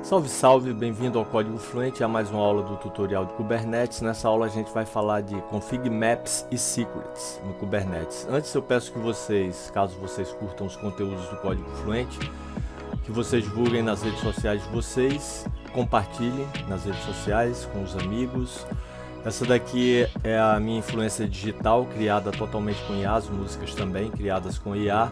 Salve, salve, bem-vindo ao Código Fluente, a mais uma aula do tutorial de Kubernetes. Nessa aula a gente vai falar de config maps e secrets no Kubernetes. Antes eu peço que vocês, caso vocês curtam os conteúdos do Código Fluente, que vocês divulguem nas redes sociais de vocês, compartilhem nas redes sociais com os amigos. Essa daqui é a minha influência digital, criada totalmente com IA, as músicas também criadas com IA.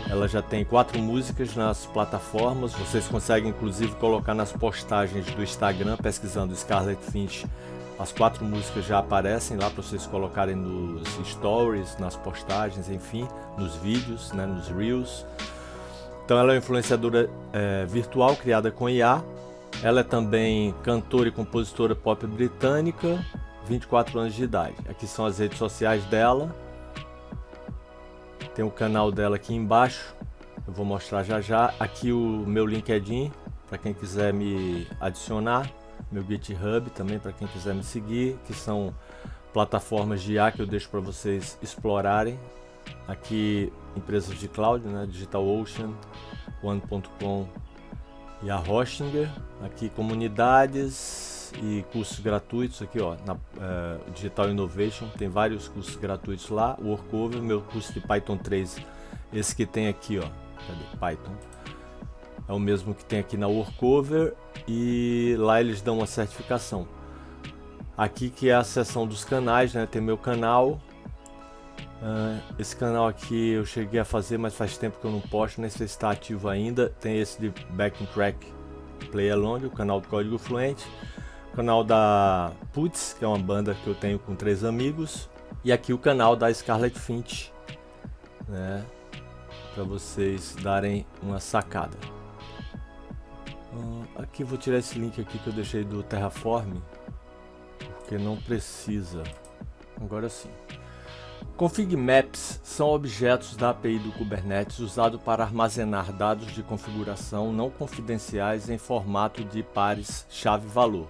Ela já tem 4 músicas nas plataformas, vocês conseguem inclusive colocar nas postagens do Instagram, pesquisando Scarlet Finch, as 4 músicas já aparecem lá para vocês colocarem nos stories, nas postagens, enfim, nos vídeos, né, nos reels. Então ela é uma influenciadora virtual criada com IA, ela é também cantora e compositora pop britânica, 24 anos de idade. Aqui são as redes sociais dela. Tem o canal dela aqui embaixo, eu vou mostrar já já. Aqui o meu LinkedIn, para quem quiser me adicionar. Meu GitHub também, para quem quiser me seguir, que são plataformas de IA que eu deixo para vocês explorarem. Aqui empresas de cloud, né? DigitalOcean, One.com e a Hostinger. Aqui comunidades e cursos gratuitos aqui, ó, na Digital Innovation, tem vários cursos gratuitos lá. O Workover, meu curso de Python 3, esse que tem aqui, ó, cadê? Python, é o mesmo que tem aqui na Workover, e lá eles dão uma certificação. Aqui que é a seção dos canais, né? Tem meu canal, esse canal aqui eu cheguei a fazer, mas faz tempo que eu não posto, nem sei se está ativo ainda. Tem esse de Backing Track Play Along, o canal do Código Fluente. Canal da Putz, que é uma banda que eu tenho com 3 amigos, e aqui o canal da Scarlet Finch, né, para vocês darem uma sacada. Aqui vou tirar esse link aqui que eu deixei do Terraform, porque não precisa. Agora sim. Config maps são objetos da API do Kubernetes usados para armazenar dados de configuração não confidenciais em formato de pares chave-valor.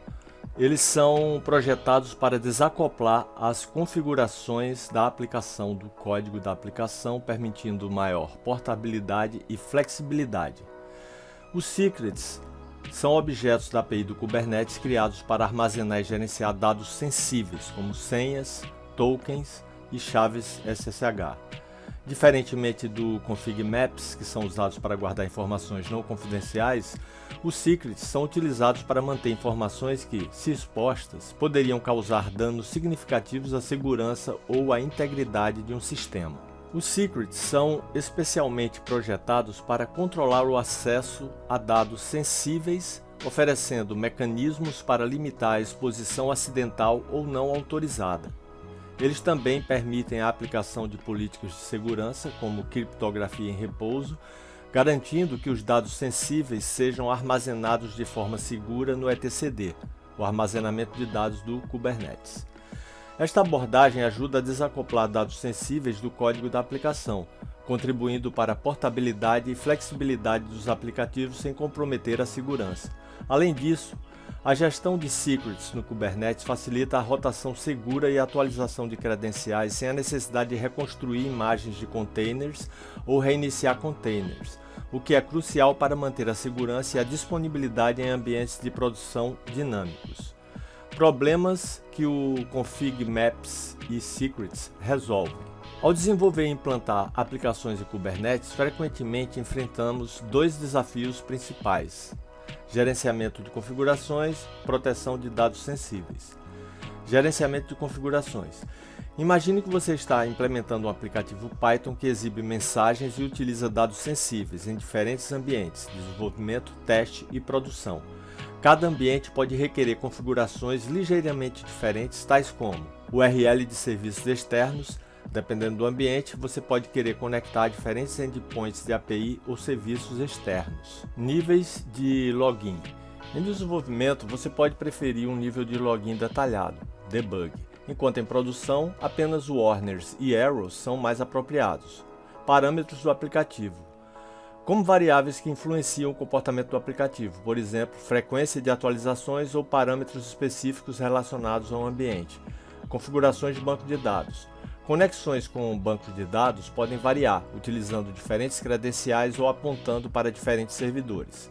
Eles são projetados para desacoplar as configurações da aplicação do código da aplicação, permitindo maior portabilidade e flexibilidade. Os secrets são objetos da API do Kubernetes criados para armazenar e gerenciar dados sensíveis, como senhas, tokens e chaves SSH. Diferentemente do config maps, que são usados para guardar informações não confidenciais, os secrets são utilizados para manter informações que, se expostas, poderiam causar danos significativos à segurança ou à integridade de um sistema. Os secrets são especialmente projetados para controlar o acesso a dados sensíveis, oferecendo mecanismos para limitar a exposição acidental ou não autorizada. Eles também permitem a aplicação de políticas de segurança, como criptografia em repouso, garantindo que os dados sensíveis sejam armazenados de forma segura no etcd, o armazenamento de dados do Kubernetes. Esta abordagem ajuda a desacoplar dados sensíveis do código da aplicação, contribuindo para a portabilidade e flexibilidade dos aplicativos sem comprometer a segurança. Além disso, a gestão de secrets no Kubernetes facilita a rotação segura e atualização de credenciais sem a necessidade de reconstruir imagens de containers ou reiniciar containers, o que é crucial para manter a segurança e a disponibilidade em ambientes de produção dinâmicos. Problemas que o config maps e secrets resolvem. Ao desenvolver e implantar aplicações em Kubernetes, frequentemente enfrentamos 2 desafios principais: gerenciamento de configurações, proteção de dados sensíveis. Gerenciamento de configurações. Imagine que você está implementando um aplicativo Python que exibe mensagens e utiliza dados sensíveis em diferentes ambientes, desenvolvimento, teste e produção. Cada ambiente pode requerer configurações ligeiramente diferentes, tais como URL de serviços externos. Dependendo do ambiente, você pode querer conectar diferentes endpoints de API ou serviços externos. Níveis de login. Em desenvolvimento, você pode preferir um nível de login detalhado, debug, enquanto em produção, apenas warnings e errors são mais apropriados. Parâmetros do aplicativo. Como variáveis que influenciam o comportamento do aplicativo, por exemplo, frequência de atualizações ou parâmetros específicos relacionados ao ambiente. Configurações de banco de dados. Conexões com bancos de dados podem variar, utilizando diferentes credenciais ou apontando para diferentes servidores.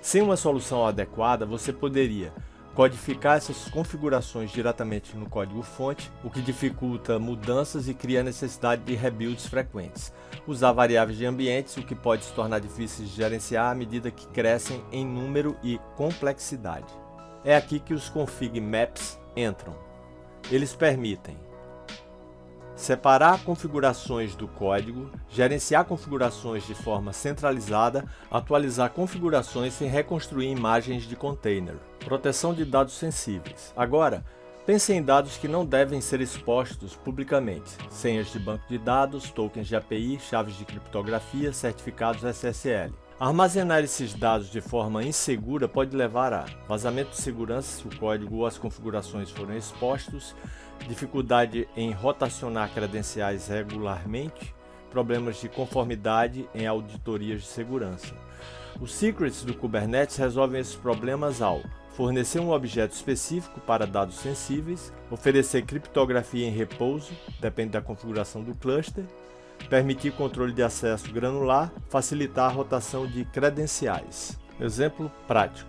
Sem uma solução adequada, você poderia codificar essas configurações diretamente no código-fonte, o que dificulta mudanças e cria a necessidade de rebuilds frequentes. Usar variáveis de ambientes, o que pode se tornar difícil de gerenciar à medida que crescem em número e complexidade. É aqui que os config maps entram. Eles permitem separar configurações do código, gerenciar configurações de forma centralizada, atualizar configurações sem reconstruir imagens de container. Proteção de dados sensíveis. Agora, pense em dados que não devem ser expostos publicamente. Senhas de banco de dados, tokens de API, chaves de criptografia, certificados SSL. Armazenar esses dados de forma insegura pode levar a vazamento de segurança se o código ou as configurações forem expostos, dificuldade em rotacionar credenciais regularmente, problemas de conformidade em auditorias de segurança. Os secrets do Kubernetes resolvem esses problemas ao fornecer um objeto específico para dados sensíveis, oferecer criptografia em repouso, depende da configuração do cluster, permitir controle de acesso granular, facilitar a rotação de credenciais. Exemplo prático.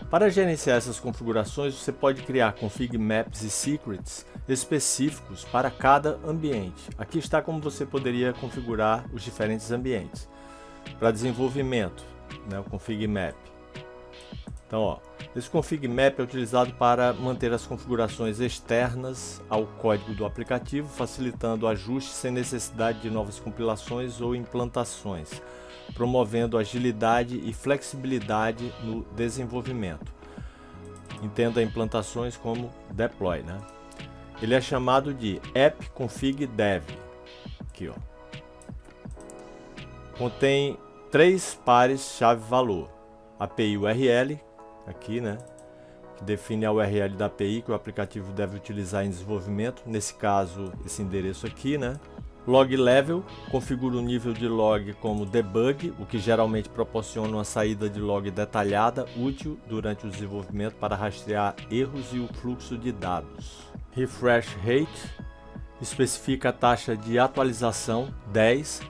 Para gerenciar essas configurações, você pode criar config maps e secrets específicos para cada ambiente. Aqui está como você poderia configurar os diferentes ambientes. Para desenvolvimento, o config map. Então, esse config map é utilizado para manter as configurações externas ao código do aplicativo, facilitando ajustes sem necessidade de novas compilações ou implantações, promovendo agilidade e flexibilidade no desenvolvimento. Entenda implantações como deploy, Ele é chamado de app config dev. Aqui, ó. Contém 3 pares chave-valor. API URL, aqui, que define a URL da API que o aplicativo deve utilizar em desenvolvimento. Nesse caso, esse endereço aqui, Log level, configura o nível de log como debug, o que geralmente proporciona uma saída de log detalhada, útil durante o desenvolvimento para rastrear erros e o fluxo de dados. Refresh rate, especifica a taxa de atualização 10,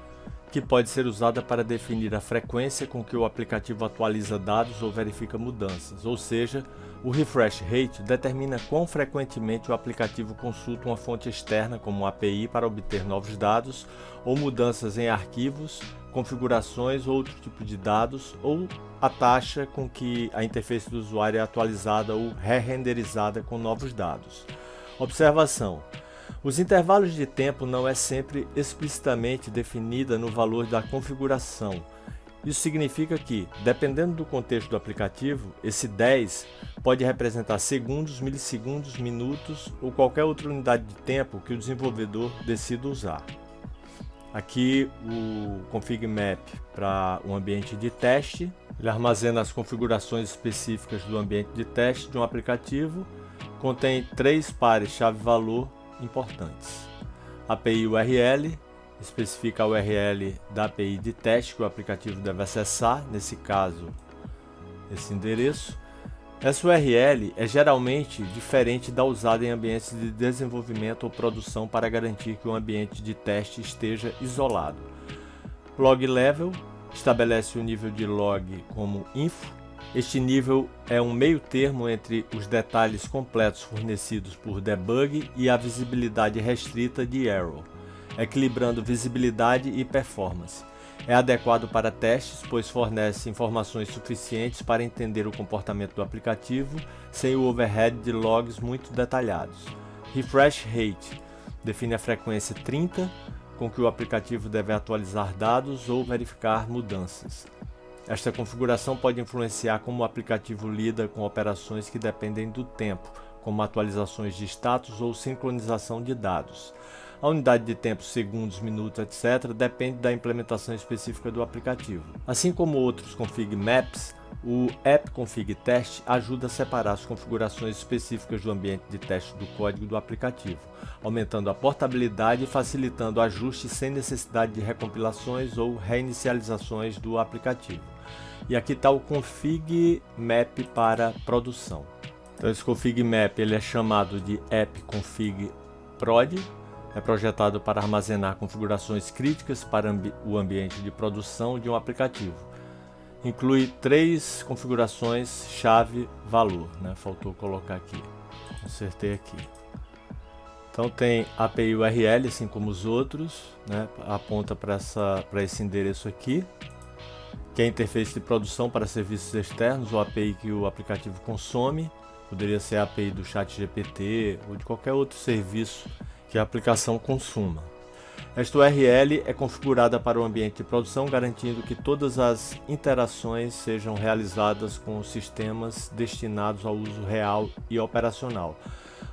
que pode ser usada para definir a frequência com que o aplicativo atualiza dados ou verifica mudanças, ou seja, o refresh rate determina quão frequentemente o aplicativo consulta uma fonte externa como uma API para obter novos dados ou mudanças em arquivos, configurações ou outro tipo de dados, ou a taxa com que a interface do usuário é atualizada ou re-renderizada com novos dados. Observação: os intervalos de tempo não é sempre explicitamente definida no valor da configuração. Isso significa que, dependendo do contexto do aplicativo, esse 10 pode representar segundos, milissegundos, minutos ou qualquer outra unidade de tempo que o desenvolvedor decida usar. Aqui o config map para um ambiente de teste, ele armazena as configurações específicas do ambiente de teste de um aplicativo, contém 3 pares chave-valor importantes. API URL, especifica a URL da API de teste que o aplicativo deve acessar, nesse caso, esse endereço. Essa URL é geralmente diferente da usada em ambientes de desenvolvimento ou produção para garantir que o ambiente de teste esteja isolado. Log level, estabelece o nível de log como info. Este nível é um meio termo entre os detalhes completos fornecidos por debug e a visibilidade restrita de error, equilibrando visibilidade e performance. É adequado para testes, pois fornece informações suficientes para entender o comportamento do aplicativo, sem o overhead de logs muito detalhados. Refresh rate define a frequência 30 com que o aplicativo deve atualizar dados ou verificar mudanças. Esta configuração pode influenciar como o aplicativo lida com operações que dependem do tempo, como atualizações de status ou sincronização de dados. A unidade de tempo, segundos, minutos, etc., depende da implementação específica do aplicativo. Assim como outros config maps, o app config test ajuda a separar as configurações específicas do ambiente de teste do código do aplicativo, aumentando a portabilidade e facilitando ajustes sem necessidade de recompilações ou reinicializações do aplicativo. E aqui está o config map para produção. Então esse config map ele é chamado de app config prod. É projetado para armazenar configurações críticas para o ambiente de produção de um aplicativo. inclui 3 configurações chave valor, né? Faltou colocar aqui, consertei aqui. Então tem API URL, assim como os outros, né? Aponta para esse endereço aqui, que é a interface de produção para serviços externos, ou API que o aplicativo consome. Poderia ser a API do ChatGPT ou de qualquer outro serviço que a aplicação consuma. Esta URL é configurada para o ambiente de produção, garantindo que todas as interações sejam realizadas com sistemas destinados ao uso real e operacional.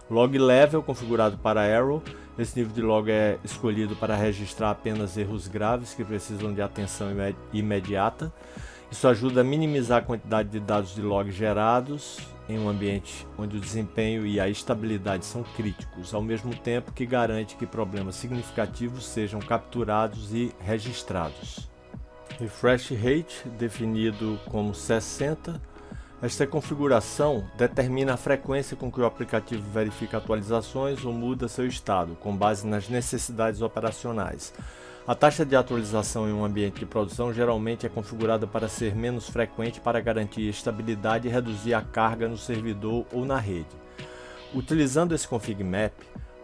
Log level configurado para Arrow. Esse nível de log é escolhido para registrar apenas erros graves que precisam de atenção imediata. Isso ajuda a minimizar a quantidade de dados de log gerados em um ambiente onde o desempenho e a estabilidade são críticos, ao mesmo tempo que garante que problemas significativos sejam capturados e registrados. Refresh rate, definido como 60. Esta configuração determina a frequência com que o aplicativo verifica atualizações ou muda seu estado, com base nas necessidades operacionais. A taxa de atualização em um ambiente de produção geralmente é configurada para ser menos frequente para garantir estabilidade e reduzir a carga no servidor ou na rede. Utilizando esse config map,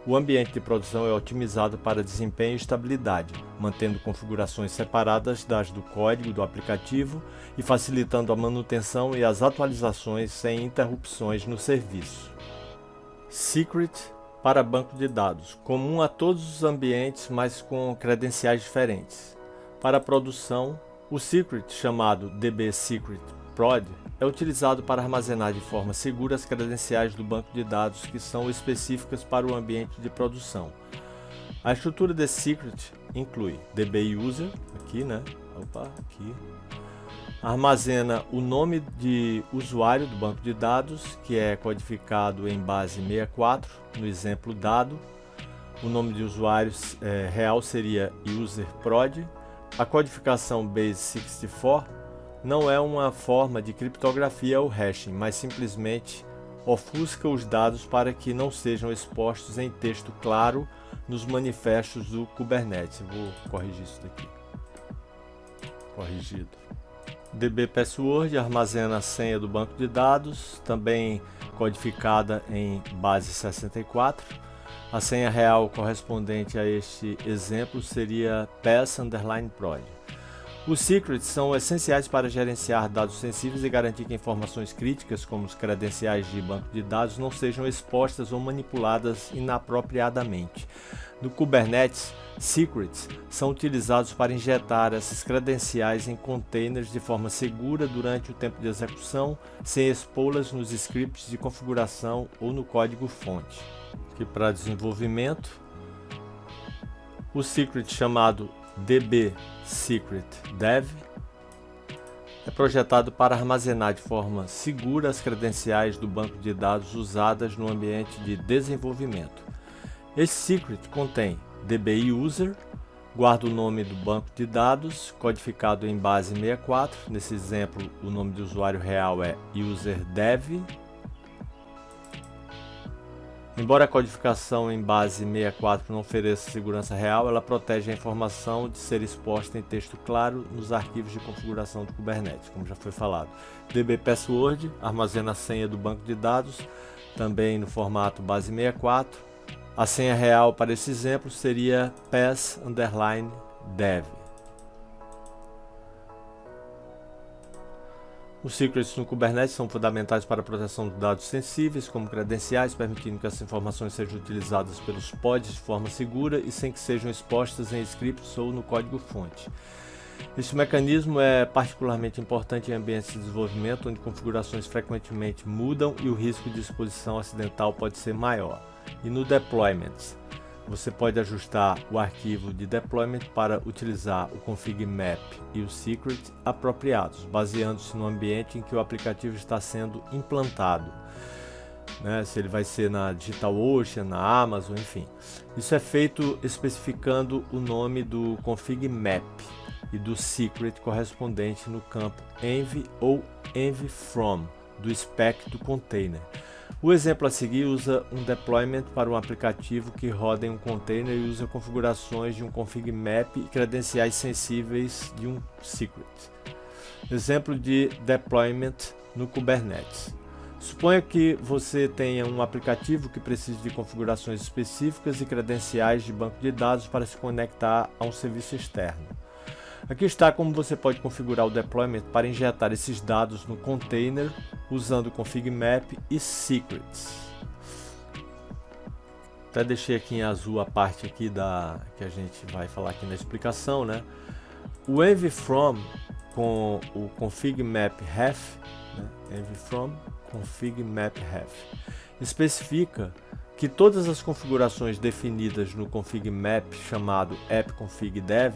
o ambiente de produção é otimizado para desempenho e estabilidade, mantendo configurações separadas das do código do aplicativo e facilitando a manutenção e as atualizações sem interrupções no serviço. Secret para banco de dados, comum a todos os ambientes, mas com credenciais diferentes. Para a produção, o secret, chamado DB Secret Prod, é utilizado para armazenar de forma segura as credenciais do banco de dados que são específicas para o ambiente de produção. A estrutura desse secret inclui DB User, aqui, né? Aqui. Armazena o nome de usuário do banco de dados, que é codificado em base 64, no exemplo dado. O nome de usuário real seria userprod. A codificação base64 não é uma forma de criptografia ou hashing, mas simplesmente ofusca os dados para que não sejam expostos em texto claro nos manifestos do Kubernetes. Eu vou corrigir isso daqui. Corrigido. DB Password armazena a senha do banco de dados, também codificada em base 64. A senha real correspondente a este exemplo seria pass_prod. Os secrets são essenciais para gerenciar dados sensíveis e garantir que informações críticas, como os credenciais de banco de dados, não sejam expostas ou manipuladas inapropriadamente. No Kubernetes, secrets são utilizados para injetar essas credenciais em containers de forma segura durante o tempo de execução, sem expô-las nos scripts de configuração ou no código-fonte. Aqui para desenvolvimento, o secret chamado DB Secret Dev é projetado para armazenar de forma segura as credenciais do banco de dados usadas no ambiente de desenvolvimento. Esse secret contém DB User, guarda o nome do banco de dados, codificado em base 64. Nesse exemplo, o nome do usuário real é userdev. Embora a codificação em base 64 não ofereça segurança real, ela protege a informação de ser exposta em texto claro nos arquivos de configuração do Kubernetes, como já foi falado. DB Password armazena a senha do banco de dados, também no formato base 64. A senha real para esse exemplo seria pass_dev. Os secrets no Kubernetes são fundamentais para a proteção de dados sensíveis, como credenciais, permitindo que essas informações sejam utilizadas pelos pods de forma segura e sem que sejam expostas em scripts ou no código-fonte. Este mecanismo é particularmente importante em ambientes de desenvolvimento, onde configurações frequentemente mudam e o risco de exposição acidental pode ser maior. E no deployment, você pode ajustar o arquivo de deployment para utilizar o config map e o secret apropriados, baseando-se no ambiente em que o aplicativo está sendo implantado, né? Se ele vai ser na DigitalOcean, na Amazon, enfim. Isso é feito especificando o nome do config map e do secret correspondente no campo env ou env_from do spec do container. O exemplo a seguir usa um deployment para um aplicativo que roda em um container e usa configurações de um config map e credenciais sensíveis de um secret. Exemplo de deployment no Kubernetes. Suponha que você tenha um aplicativo que precise de configurações específicas e credenciais de banco de dados para se conectar a um serviço externo. Aqui está como você pode configurar o deployment para injetar esses dados no container usando config map e secrets. Até deixei aqui em azul a parte aqui que a gente vai falar aqui na explicação, né? O env from com o config map ref, né? Env from config map ref especifica que todas as configurações definidas no config map chamado app-config-dev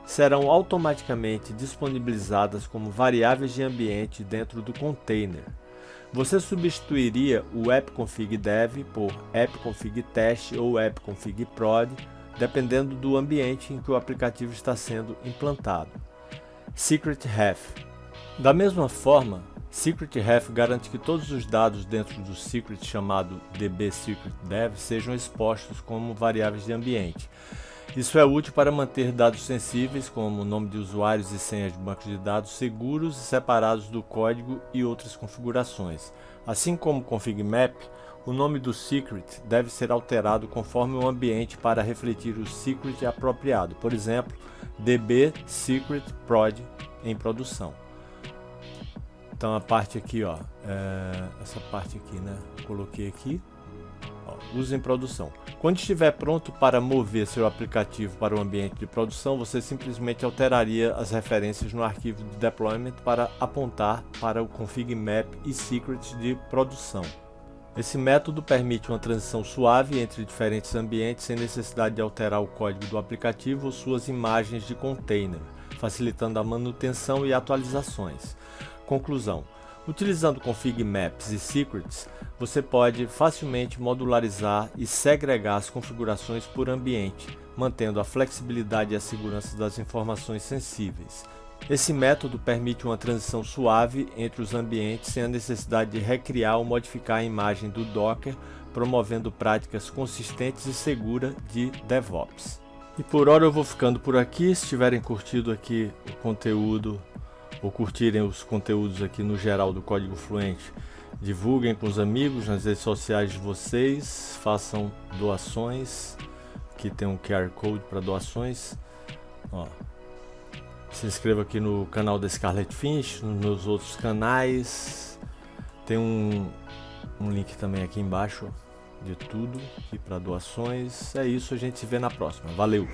serão automaticamente disponibilizadas como variáveis de ambiente dentro do container. Você substituiria o app-config-dev por app-config-test ou app-config-prod, dependendo do ambiente em que o aplicativo está sendo implantado. Secret-ref. Da mesma forma, Secret-ref garante que todos os dados dentro do secret chamado db-secret-dev sejam expostos como variáveis de ambiente. Isso é útil para manter dados sensíveis, como nome de usuários e senhas de bancos de dados, seguros e separados do código e outras configurações. Assim como o config map, o nome do secret deve ser alterado conforme o ambiente para refletir o secret apropriado, por exemplo, db-secret-prod em produção. Então a parte aqui, ó, essa parte aqui, né, coloquei aqui. Use em produção. Quando estiver pronto para mover seu aplicativo para o ambiente de produção, você simplesmente alteraria as referências no arquivo de deployment para apontar para o config map e secrets de produção. Esse método permite uma transição suave entre diferentes ambientes sem necessidade de alterar o código do aplicativo ou suas imagens de container, facilitando a manutenção e atualizações. Conclusão: utilizando config maps e secrets, você pode facilmente modularizar e segregar as configurações por ambiente, mantendo a flexibilidade e a segurança das informações sensíveis. Esse método permite uma transição suave entre os ambientes sem a necessidade de recriar ou modificar a imagem do Docker, promovendo práticas consistentes e seguras de DevOps. E por hora eu vou ficando por aqui. Se tiverem curtido aqui o conteúdo ou curtirem os conteúdos aqui no geral do Código Fluente, divulguem com os amigos nas redes sociais de vocês, façam doações, aqui tem um QR Code para doações. Ó, se inscreva aqui no canal da Scarlet Finch, nos meus outros canais, tem um link também aqui embaixo de tudo aqui para doações. É isso, a gente se vê na próxima, valeu!